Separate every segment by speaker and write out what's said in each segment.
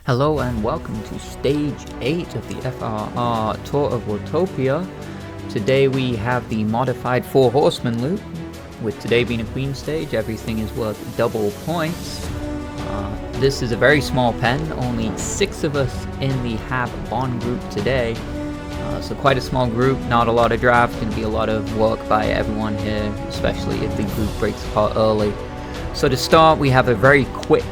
Speaker 1: Hello and welcome to Stage 8 of the FRR Tour of Watopia. Today we have the modified 4 Horsemen loop. With today being a Queen stage, everything is worth double points. This is a very small pen, only 6 of us in the Have Bond group today. So quite a small group, not a lot of draft, going to be a lot of work by everyone here, especially if the group breaks apart early. So to start, we have a very quick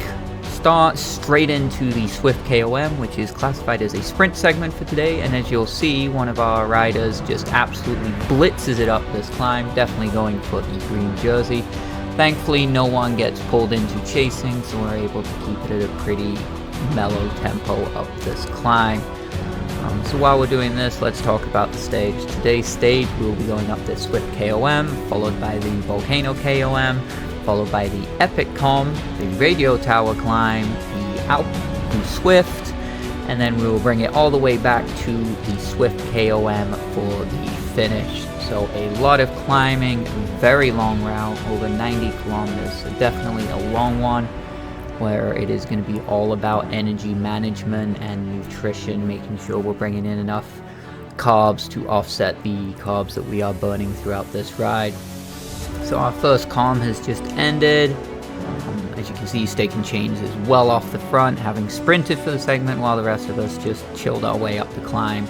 Speaker 1: start straight into the Zwift KoM, which is classified as a sprint segment for today, and as you'll see, one of our riders just absolutely blitzes it up this climb, definitely going for the green jersey. Thankfully, no one gets pulled into chasing, so we're able to keep it at a pretty mellow tempo up this climb. So while we're doing this, let's talk about the stage. Today's stage, we'll be going up the Zwift KoM, followed by the Volcano KoM, followed by the Epic KoM, the Radio Tower climb, the Alpe du Zwift, and then we will bring it all the way back to the Zwift KoM for the finish. So a lot of climbing, very long route, over 90 kilometers, so definitely a long one, where it is going to be all about energy management and nutrition, making sure we're bringing in enough carbs to offset the carbs that we are burning throughout this ride. So our first KoM has just ended. As you can see, Staking Chains is well off the front, having sprinted for the segment, while the rest of us just chilled our way up the climb.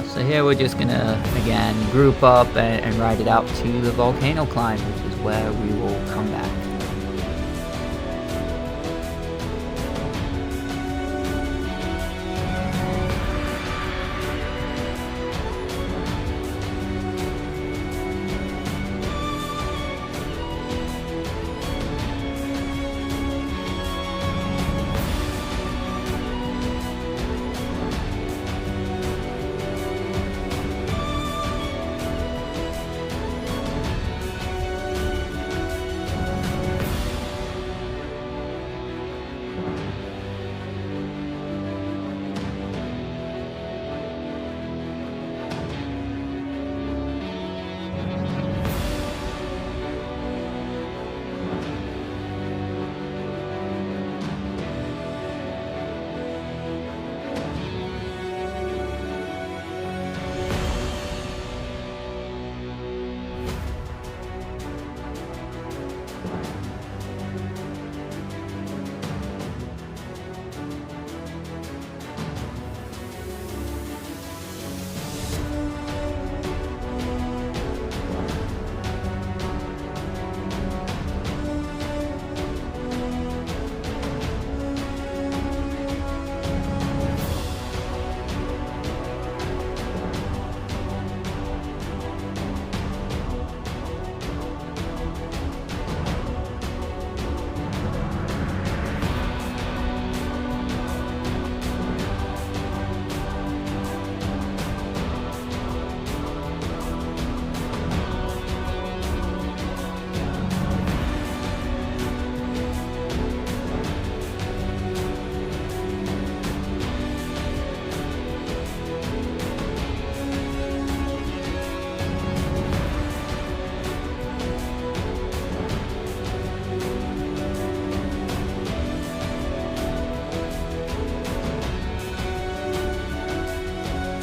Speaker 1: So here we're just gonna, again, group up and ride it out to the Volcano climb, which is where we will come back.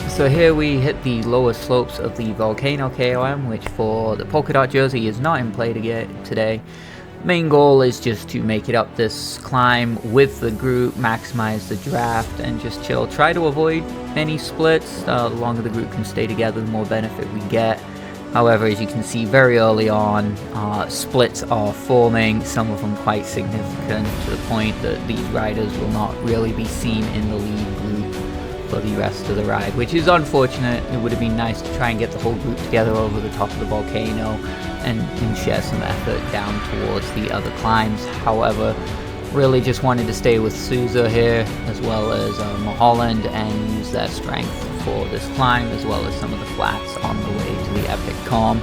Speaker 1: So here we hit the lower slopes of the Volcano KoM, which for the polka dot jersey is not in play today. Main goal is just to make it up this climb with the group, maximize the draft, and just chill. Try to avoid any splits. The longer the group can stay together, the more benefit we get. However, as you can see very early on, splits are forming, some of them quite significant, to the point that these riders will not really be seen in the lead group for the rest of the ride, which is unfortunate. It would have been nice to try and get the whole group together over the top of the volcano and share some effort down towards the other climbs. However, really just wanted to stay with Souza here, as well as Mulholland, and use their strength for this climb, as well as some of the flats on the way to the Epic KoM.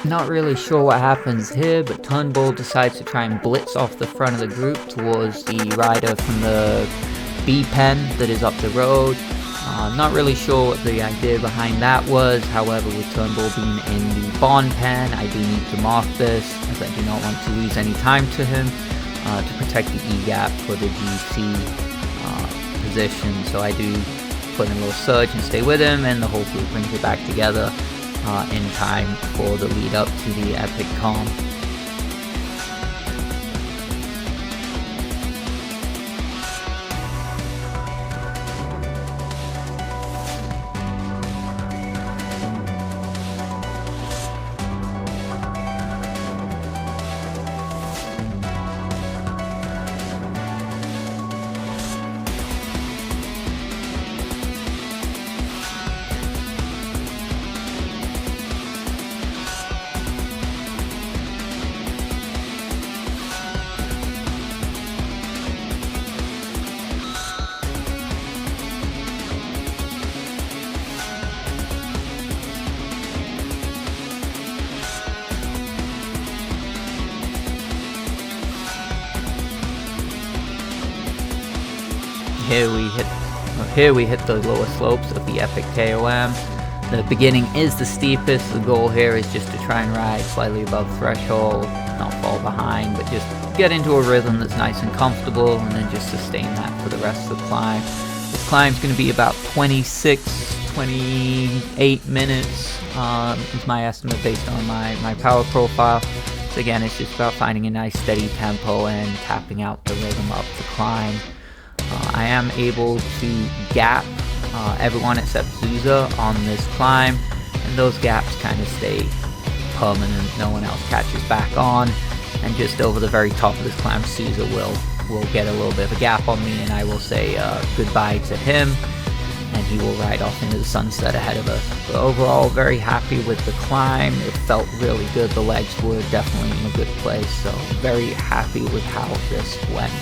Speaker 1: Not really sure what happens here, but Turnbull decides to try and blitz off the front of the group towards the rider from the B pen that is up the road. Not really sure what the idea behind that was. However, with Turnbull being in the Bond pen, I do need to mark this, as I do not want to lose any time to him to protect the egap for the GC position. So I do put in a little surge and stay with him, and the whole group brings it back together in time for the lead up to the Epic KoM. Here we hit the lower slopes of the Epic KoM. The beginning is the steepest. The goal here is just to try and ride slightly above threshold, not fall behind, but just get into a rhythm that's nice and comfortable, and then just sustain that for the rest of the climb. This climb's going to be about 28 minutes is my estimate based on my power profile. So again, it's just about finding a nice steady tempo and tapping out the rhythm up the climb. I am able to gap everyone except Souza on this climb, and those gaps kind of stay permanent. No one else catches back on, and just over the very top of this climb, Souza will get a little bit of a gap on me, and I will say goodbye to him, and he will ride off into the sunset ahead of us. But overall, very happy with the climb. It felt really good. The legs were definitely in a good place, so very happy with how this went.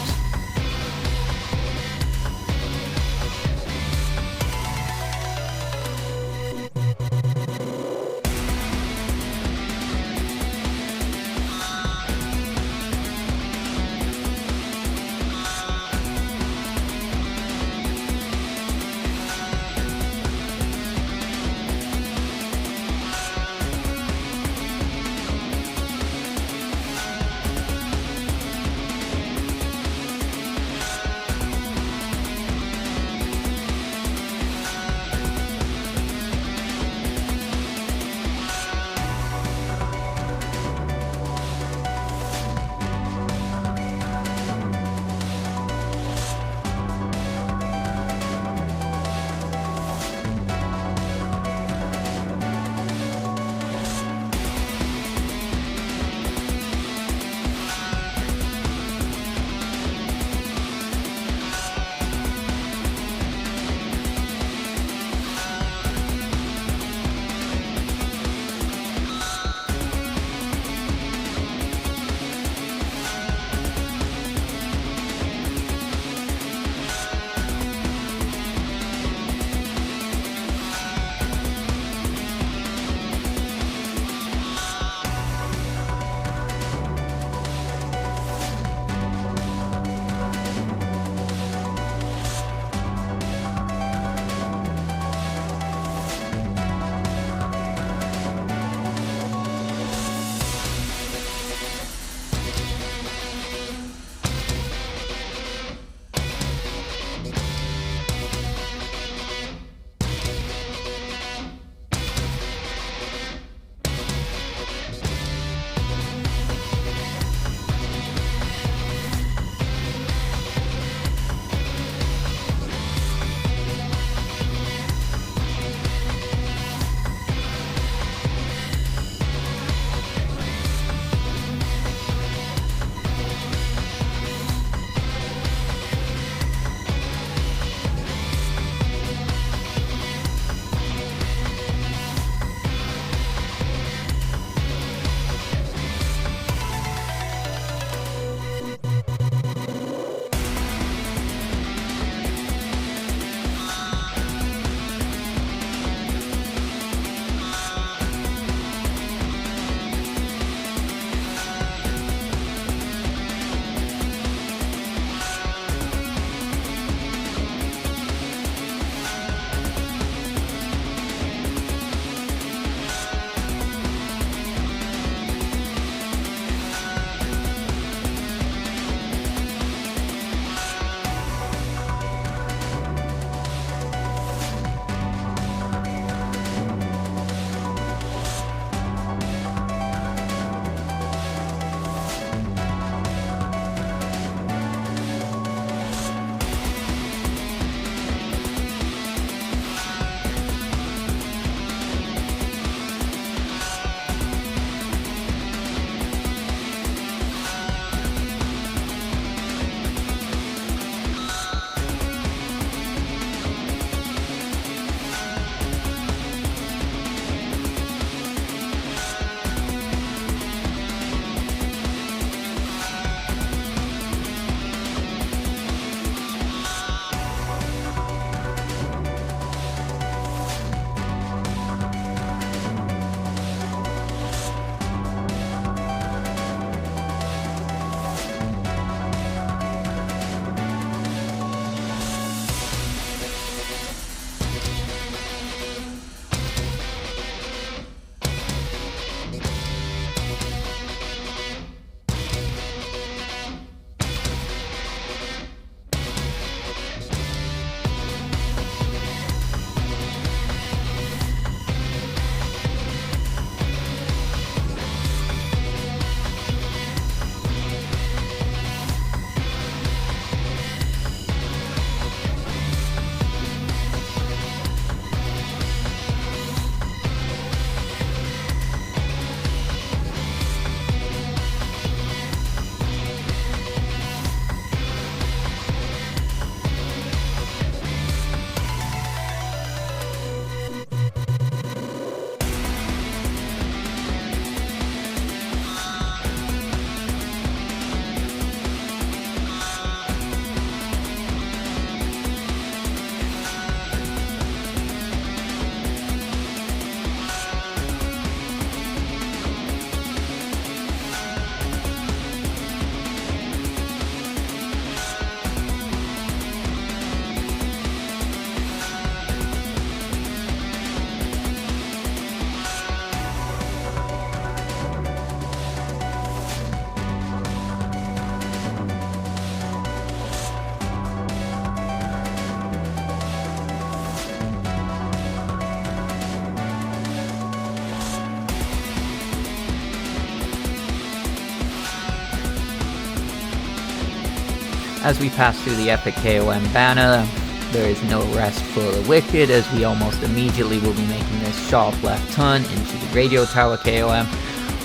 Speaker 1: As we pass through the Epic KoM banner, there is no rest for the wicked, as we almost immediately will be making this sharp left turn into the Radio Tower KoM,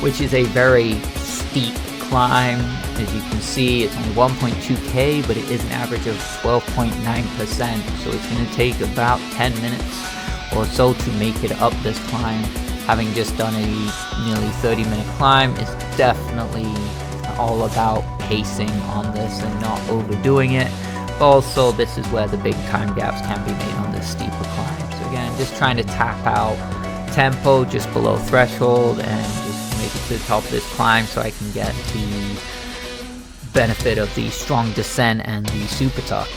Speaker 1: which is a very steep climb. As you can see, it's only 1.2k, but it is an average of 12.9%, so it's going to take about 10 minutes or so to make it up this climb. Having just done a nearly 30-minute climb is definitely all about pacing on this and not overdoing it. But also, this is where the big time gaps can be made on this steeper climb. So again, just trying to tap out tempo just below threshold and just make it to the top of this climb so I can get the benefit of the strong descent and the super tuck.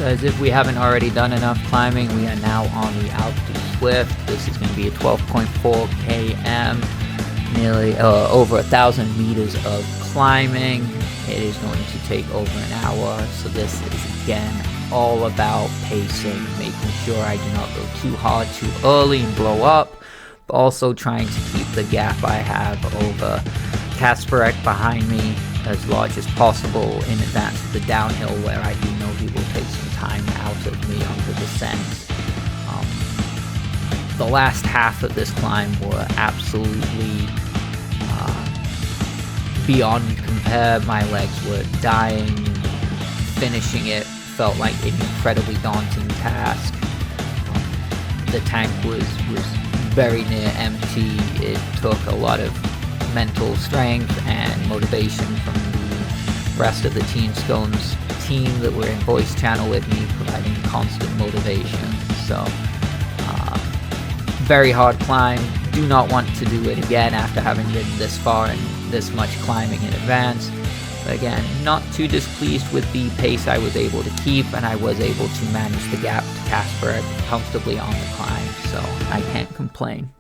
Speaker 1: As if we haven't already done enough climbing, we are now on the Alpe du Zwift. This is going to be a 12.4 km, nearly over 1,000 meters of climbing. It is going to take over an hour, so this is again all about pacing, making sure I do not go too hard too early and blow up, but also trying to keep the gap I have over Kasparek behind me as large as possible in advance of the downhill, where I do know he will take some time out of me on the descent. The last half of this climb were absolutely beyond compare. My legs were dying. Finishing it felt like an incredibly daunting task. The tank was very near empty. It took a lot of mental strength and motivation from the rest of the Team Scones team that were in voice channel with me, providing constant motivation. So very hard climb. Do not want to do it again after having ridden this far and this much climbing in advance. But again, not too displeased with the pace I was able to keep, and I was able to manage the gap to Kasparek comfortably on the climb, so I can't complain.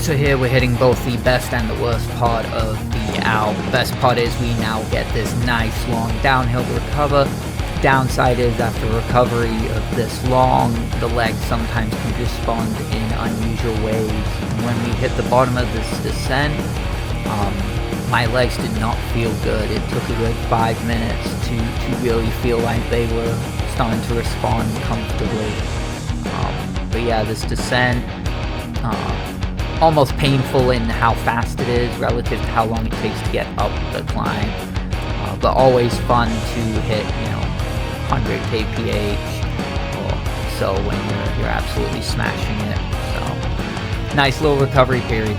Speaker 1: So here we're hitting both the best and the worst part of the Alpe. Best part is we now get this nice long downhill to recover. Downside is after recovery of this long, the legs sometimes can respond in unusual ways. When we hit the bottom of this descent, my legs did not feel good. It took a good 5 minutes to really feel like they were starting to respond comfortably. But yeah, this descent, almost painful in how fast it is relative to how long it takes to get up the climb. But always fun to hit, 100 kph or so when you're absolutely smashing it. So nice little recovery period.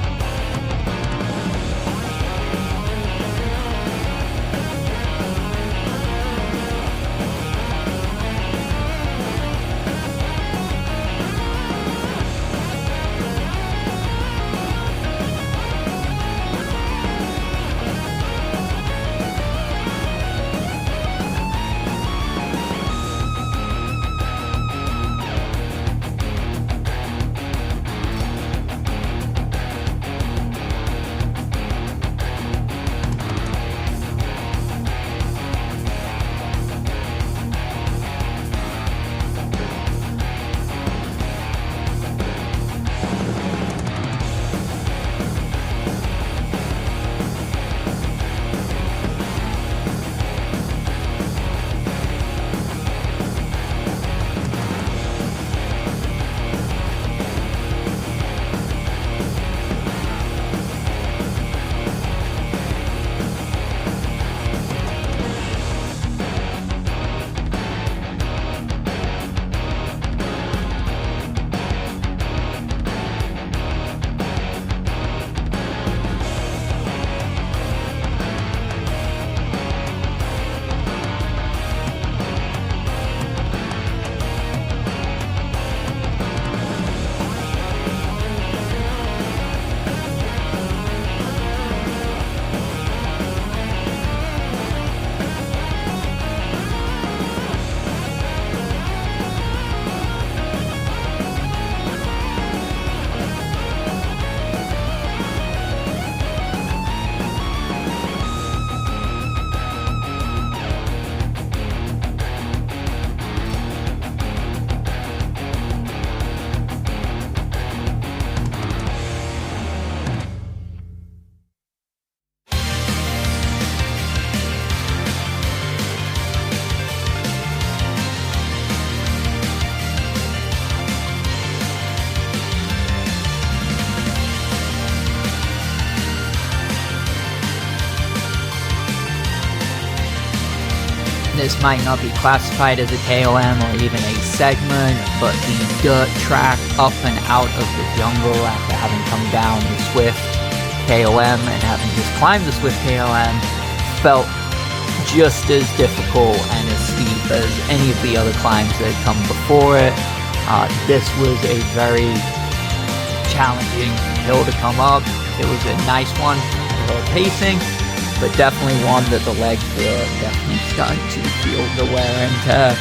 Speaker 1: This might not be classified as a KoM or even a segment, but the dirt track up and out of the jungle after having come down the Zwift KoM and having just climbed the Zwift KoM felt just as difficult and as steep as any of the other climbs that had come before it. This was a very challenging hill to come up. It was a nice one for pacing, but definitely one that the legs were definitely starting to feel the wear and tear.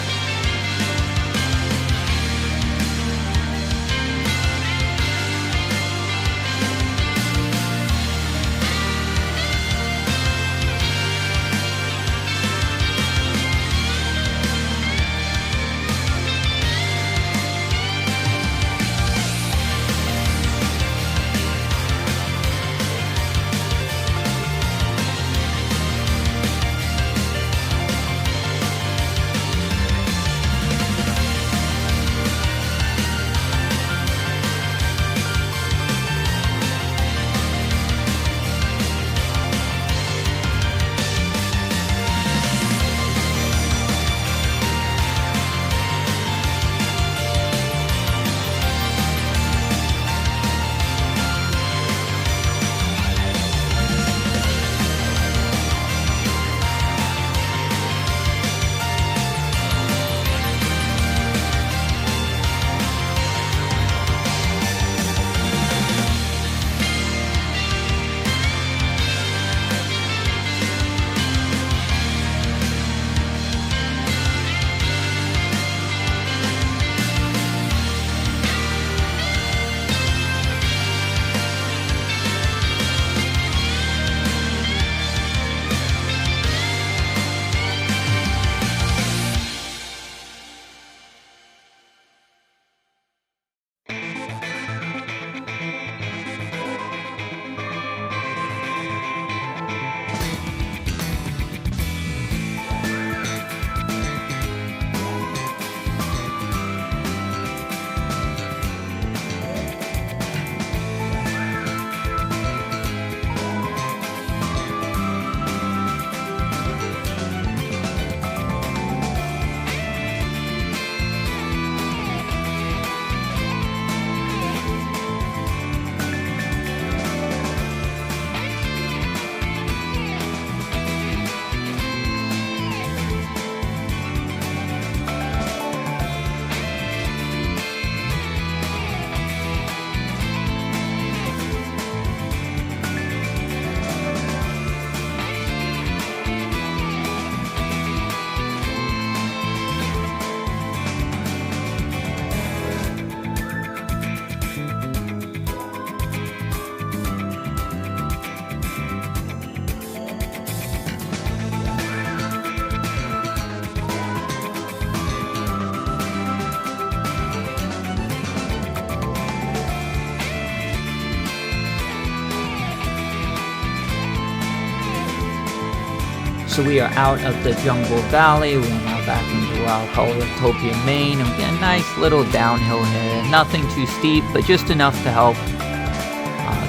Speaker 1: So we are out of the jungle valley. We are now back into our Watopia main, and we get a nice little downhill here. Nothing too steep, but just enough to help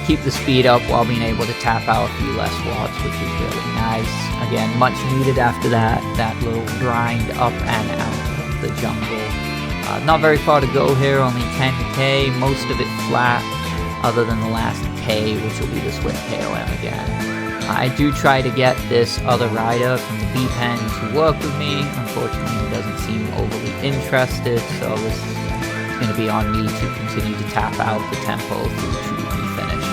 Speaker 1: keep the speed up while being able to tap out a few less watts, which is really nice. Again, much needed after that little grind up and out of the jungle. Not very far to go here, only 10k, most of it flat, other than the last k, which will be the Zwift KoM again. I do try to get this other rider from the B pen to work with me. Unfortunately, he doesn't seem overly interested, so this is going to be on me to continue to tap out the tempo through to the finish.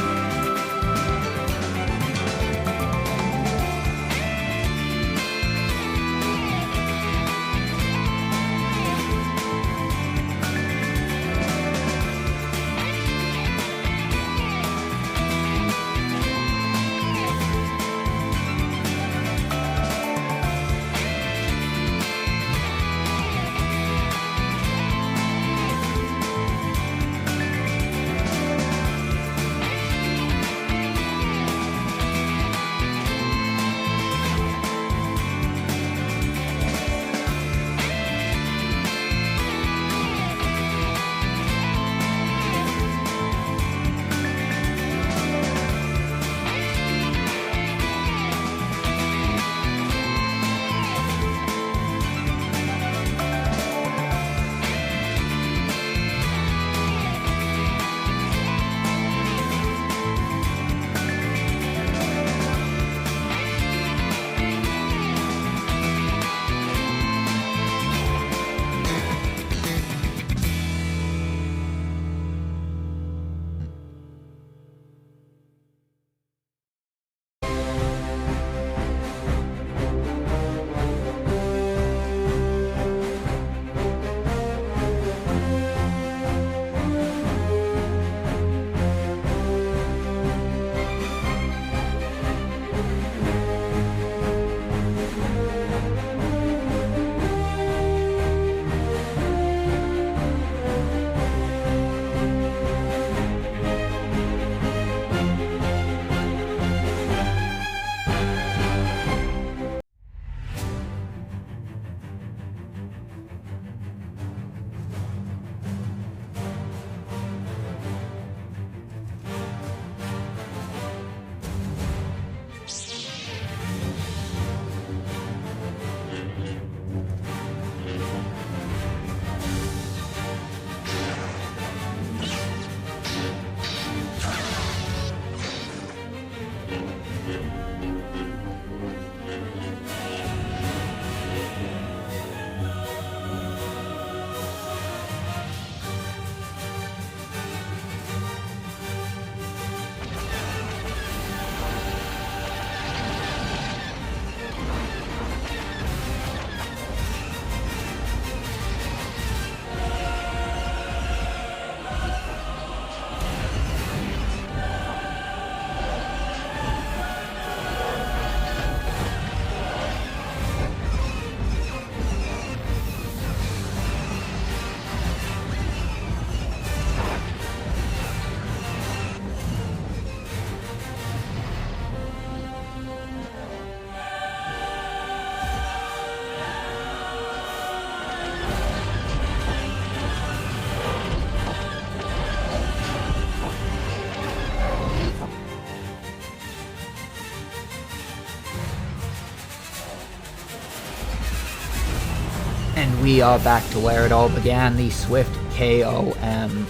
Speaker 1: And we are back to where it all began, the Zwift KoM.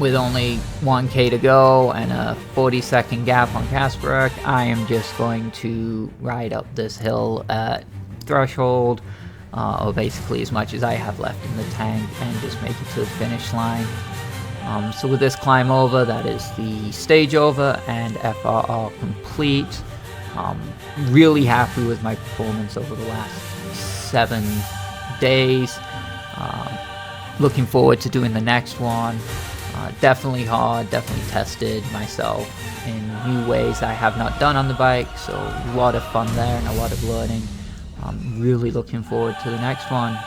Speaker 1: With only 1k to go and a 40-second gap on Kasparek, I am just going to ride up this hill at threshold, or basically as much as I have left in the tank, and just make it to the finish line. So with this climb over, that is the stage over and FRR complete. Really happy with my performance over the last 7 days. Looking forward to doing the next one. Definitely hard, definitely tested myself in new ways I have not done on the bike, so a lot of fun there and a lot of learning. I'm really looking forward to the next one.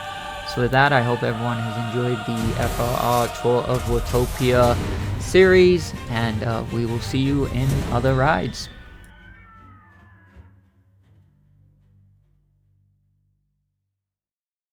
Speaker 1: So with that, I hope everyone has enjoyed the FRR Tour of Watopia series, and we will see you in other rides.